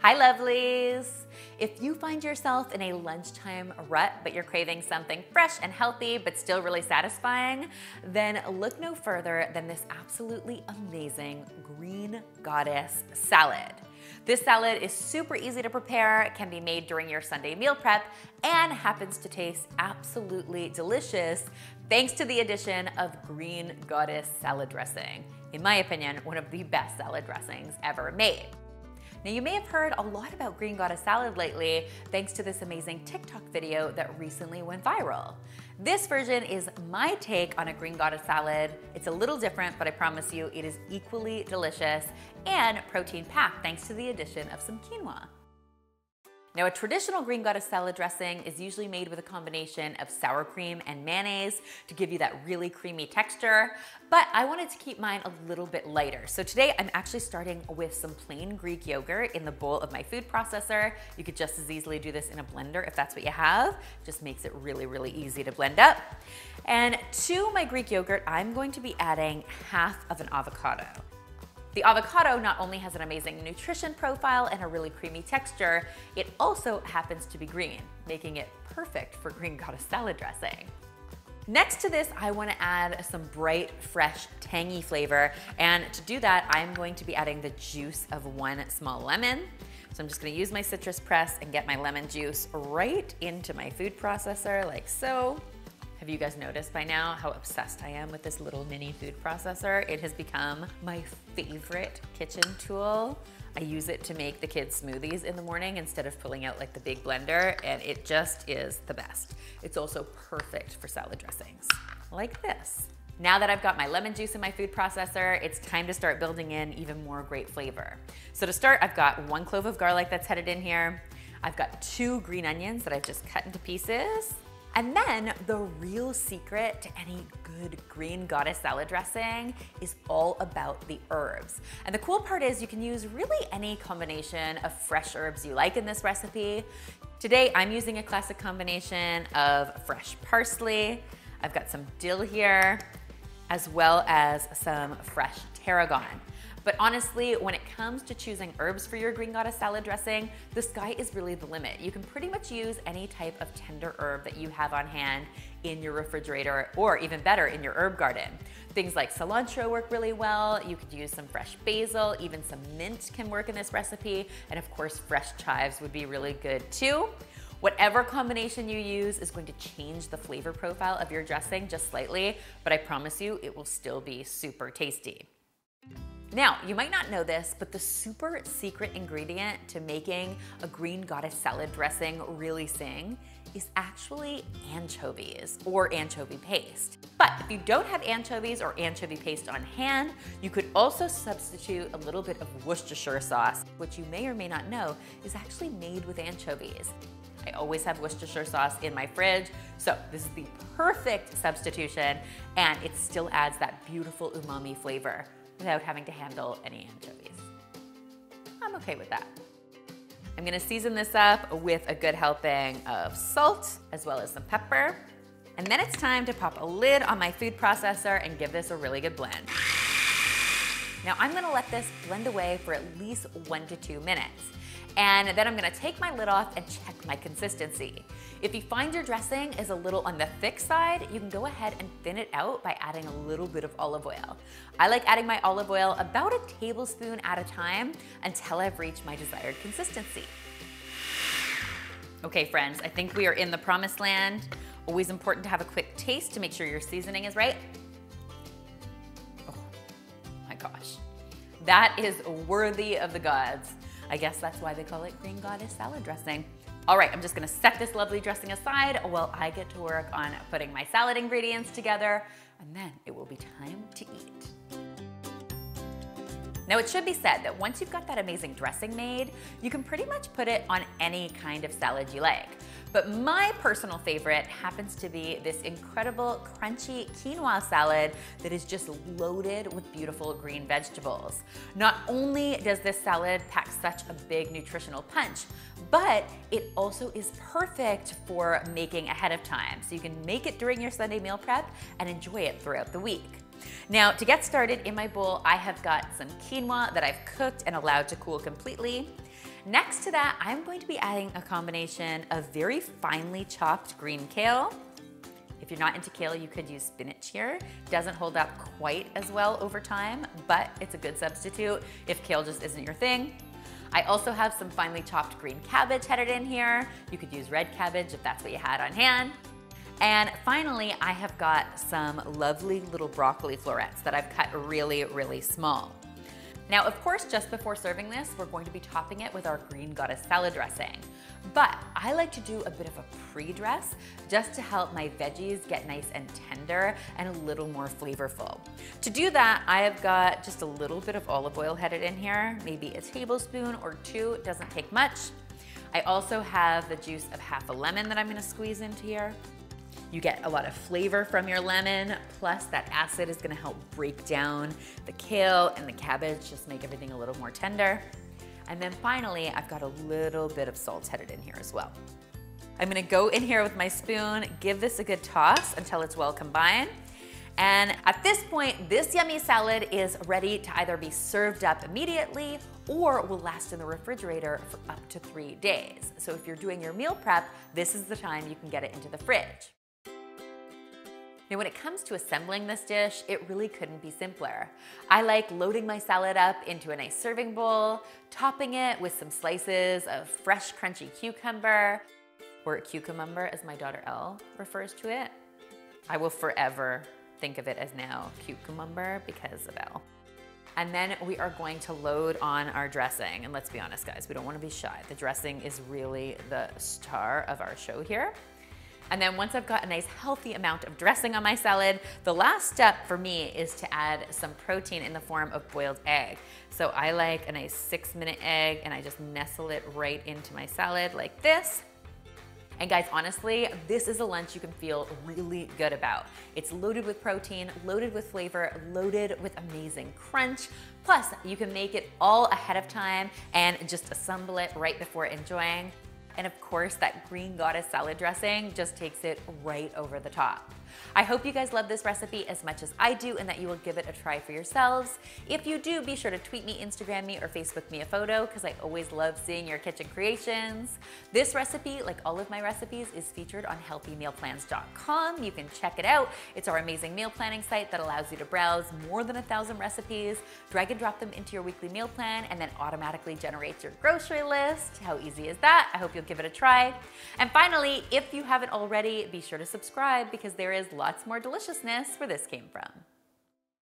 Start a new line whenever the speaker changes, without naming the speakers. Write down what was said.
Hi lovelies! If you find yourself in a lunchtime rut, but you're craving something fresh and healthy, but still really satisfying, then look no further than this absolutely amazing green goddess salad. This salad is super easy to prepare, can be made during your Sunday meal prep, and happens to taste absolutely delicious thanks to the addition of green goddess salad dressing. In my opinion, one of the best salad dressings ever made. Now you may have heard a lot about green goddess salad lately thanks to this amazing TikTok video that recently went viral. This version is my take on a green goddess salad. It's a little different, but I promise you it is equally delicious and protein packed thanks to the addition of some quinoa. Now, a traditional green goddess salad dressing is usually made with a combination of sour cream and mayonnaise to give you that really creamy texture, but I wanted to keep mine a little bit lighter. So today I'm actually starting with some plain Greek yogurt in the bowl of my food processor. You could just as easily do this in a blender if that's what you have. It just makes it really, really easy to blend up. And to my Greek yogurt, I'm going to be adding half of an avocado. The avocado not only has an amazing nutrition profile and a really creamy texture, it also happens to be green, making it perfect for green goddess salad dressing. Next to this, I want to add some bright, fresh, tangy flavor, and to do that, I'm going to be adding the juice of one small lemon. So I'm just going to use my citrus press and get my lemon juice right into my food processor like so. Have you guys noticed by now how obsessed I am with this little mini food processor? It has become my favorite kitchen tool. I use it to make the kids smoothies in the morning instead of pulling out like the big blender, and it just is the best. It's also perfect for salad dressings, like this. Now that I've got my lemon juice in my food processor, it's time to start building in even more great flavor. So to start, I've got 1 clove of garlic that's headed in here. I've got 2 green onions that I've just cut into pieces. And then the real secret to any good green goddess salad dressing is all about the herbs. And the cool part is you can use really any combination of fresh herbs you like in this recipe. Today I'm using a classic combination of fresh parsley. I've got some dill here, as well as some fresh tarragon. But honestly, when it comes to choosing herbs for your green goddess salad dressing, the sky is really the limit. You can pretty much use any type of tender herb that you have on hand in your refrigerator, or even better, in your herb garden. Things like cilantro work really well. You could use some fresh basil, even some mint can work in this recipe. And of course, fresh chives would be really good too. Whatever combination you use is going to change the flavor profile of your dressing just slightly, but I promise you it will still be super tasty. Now, you might not know this, but the super secret ingredient to making a green goddess salad dressing really sing is actually anchovies or anchovy paste. But if you don't have anchovies or anchovy paste on hand, you could also substitute a little bit of Worcestershire sauce, which you may or may not know is actually made with anchovies. I always have Worcestershire sauce in my fridge, so this is the perfect substitution, and it still adds that beautiful umami flavor without having to handle any anchovies. I'm okay with that. I'm gonna season this up with a good helping of salt, as well as some pepper. And then it's time to pop a lid on my food processor and give this a really good blend. Now I'm gonna let this blend away for at least 1 to 2 minutes. And then I'm gonna take my lid off and check my consistency. If you find your dressing is a little on the thick side, you can go ahead and thin it out by adding a little bit of olive oil. I like adding my olive oil about a tablespoon at a time until I've reached my desired consistency. Okay friends, I think we are in the promised land. Always important to have a quick taste to make sure your seasoning is right. Oh my gosh, that is worthy of the gods. I guess that's why they call it green goddess salad dressing. All right, I'm just gonna set this lovely dressing aside while I get to work on putting my salad ingredients together, and then it will be time to eat. Now it should be said that once you've got that amazing dressing made, you can pretty much put it on any kind of salad you like. But my personal favorite happens to be this incredible crunchy quinoa salad that is just loaded with beautiful green vegetables. Not only does this salad pack such a big nutritional punch, but it also is perfect for making ahead of time. So you can make it during your Sunday meal prep and enjoy it throughout the week. Now, to get started, in my bowl, I have got some quinoa that I've cooked and allowed to cool completely. Next to that, I'm going to be adding a combination of very finely chopped green kale. If you're not into kale, you could use spinach here. Doesn't hold up quite as well over time, but it's a good substitute if kale just isn't your thing. I also have some finely chopped green cabbage headed in here. You could use red cabbage if that's what you had on hand. And finally, I have got some lovely little broccoli florets that I've cut really, really small. Now, of course, just before serving this, we're going to be topping it with our green goddess salad dressing. But I like to do a bit of a pre-dress just to help my veggies get nice and tender and a little more flavorful. To do that, I have got just a little bit of olive oil headed in here, maybe a tablespoon or two, it doesn't take much. I also have the juice of half a lemon that I'm gonna squeeze into here. You get a lot of flavor from your lemon, plus that acid is gonna help break down the kale and the cabbage, just make everything a little more tender. And then finally, I've got a little bit of salt headed in here as well. I'm gonna go in here with my spoon, give this a good toss until it's well combined. And at this point, this yummy salad is ready to either be served up immediately or will last in the refrigerator for up to 3 days. So if you're doing your meal prep, this is the time you can get it into the fridge. Now, when it comes to assembling this dish, it really couldn't be simpler. I like loading my salad up into a nice serving bowl, topping it with some slices of fresh, crunchy cucumber, or cucumber as my daughter Elle refers to it. I will forever think of it as now cucumber because of Elle. And then we are going to load on our dressing. And let's be honest, guys, we don't want to be shy. The dressing is really the star of our show here. And then once I've got a nice healthy amount of dressing on my salad, the last step for me is to add some protein in the form of boiled egg. So I like a nice 6-minute egg and I just nestle it right into my salad like this. And guys, honestly, this is a lunch you can feel really good about. It's loaded with protein, loaded with flavor, loaded with amazing crunch. Plus, you can make it all ahead of time and just assemble it right before enjoying. And of course, that green goddess salad dressing just takes it right over the top. I hope you guys love this recipe as much as I do and that you will give it a try for yourselves. If you do, be sure to tweet me, Instagram me, or Facebook me a photo because I always love seeing your kitchen creations. This recipe, like all of my recipes, is featured on healthymealplans.com. You can check it out. It's our amazing meal planning site that allows you to browse more than 1,000 recipes, drag and drop them into your weekly meal plan, and then automatically generates your grocery list. How easy is that? I hope you'll give it a try. And finally, if you haven't already, be sure to subscribe because there is lots more deliciousness where this came from.